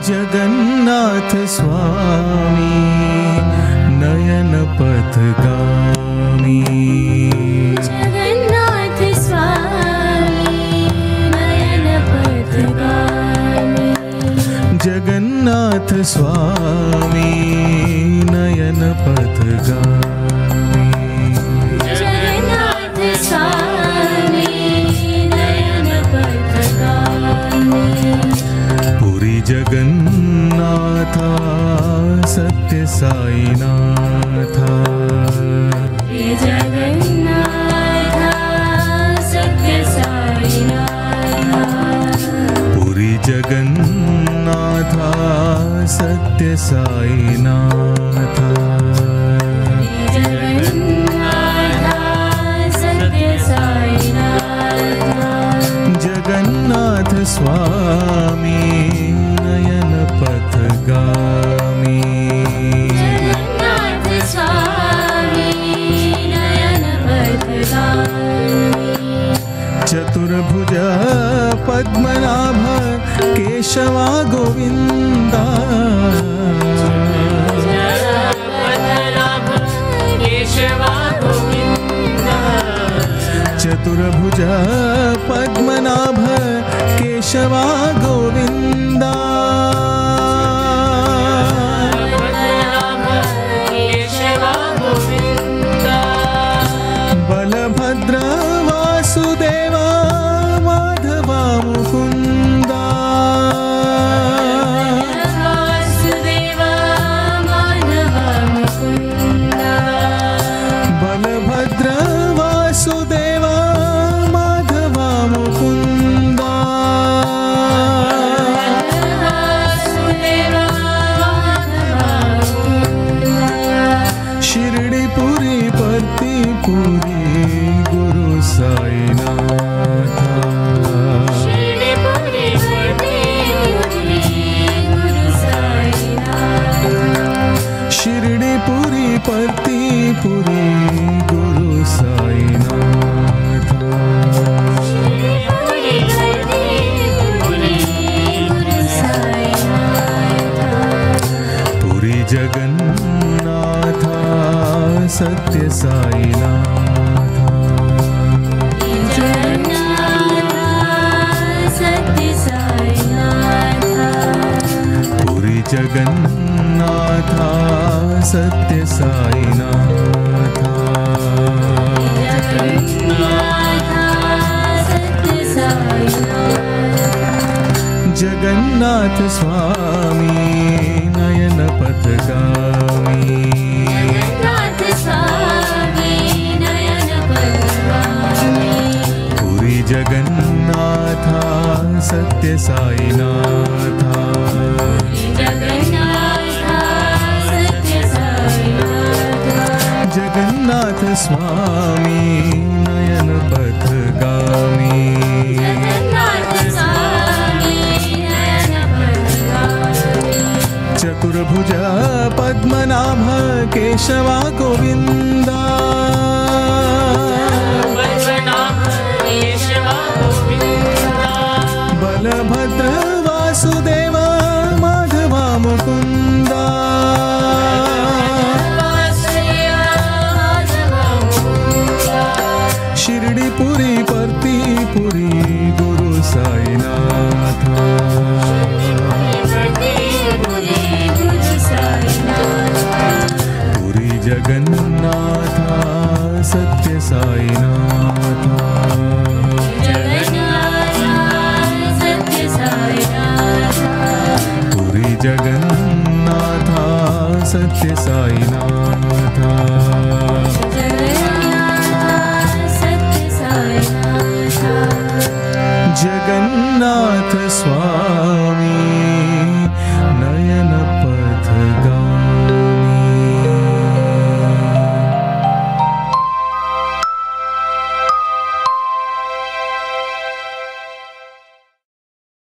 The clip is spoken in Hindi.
जगन्नाथ स्वामी नयन पथगामी, जगन्नाथ स्वामी नयन पथगामी, जगन्नाथ स्वामी नयन पथगामी, जगन्नाथ स्वामी नयन पथगामी, पुरी जगन्नाथा सत्य साईनाथा, जगन्नाथा सत्य साईनाथा, पुरी जगन्नाथा सत्य साईनाथा, जगन्नाथा सत्य साईनाथा, जगन्नाथ स्वामी नयन पथगामी, जगन्नाथ स्वामी नयन पथगामी, चतुर्भुज पद्मनाभ केशवा गोविंदा, पद्मनाभ केशवा गोविंदा, चतुर्भुज पद्मनाभ केशवा गोविंदा, पद्मनाभ केशवा गोविंदा, बलभद्र वासुदेव माधवा मुकुंदा, वासुदेव माधव मुकुंदा, बलभद्र वासुदेव माधवा मुकुंदा, वासुदेव माधव मुकुंदा, शिरडीपुरी परतीपुरी गुरु साईनाथा, शिरडीपुरी परतीपुरी गुरु साईनाथा, शिरडीपुरी परतीपुरी गुरु साईनाथा, शिरडीपुरी परतीपुरी गुरु साईनाथा, पुरी जगन्नाथा सत्य साईनाथा, जगन्नाथा सत्य साईनाथा, पुरी जगन्नाथा सत्य साईनाथा, जगन्नाथा सत्य साईनाथा, जगन्नाथ स्वामी नयन पथगामी, जगन्नाथ स्वामी नयन पथगामी, पुरी जगन्नाथा सत्य साईनाथा, जगन्नाथा सत्य साईनाथा, जगन्नाथ स्वामी नयन पथगामी, जगन्नाथ स्वामी नयन पथगामी, चतुर्भुज पद्मनाभ केशवा गोविंदा, पद्मनाभ केशवा गोविंदा, बलभद्र वासुदेव माधवा मुकुंदा, वासुदेव माधव मुकुंदा, शिरडीपुरी परतीपुरी गुरु साईनाथा, परतीपुरी गुरु साईनाथा, पुरी जगन्नाथा सत्य साईनाथा, जगन्नाथा सत्य साईनाथा, पुरी जगन्नाथा सत्य साईनाथा, जगन्नाथा सत्य साईनाथा, जगन्नाथ स्वामी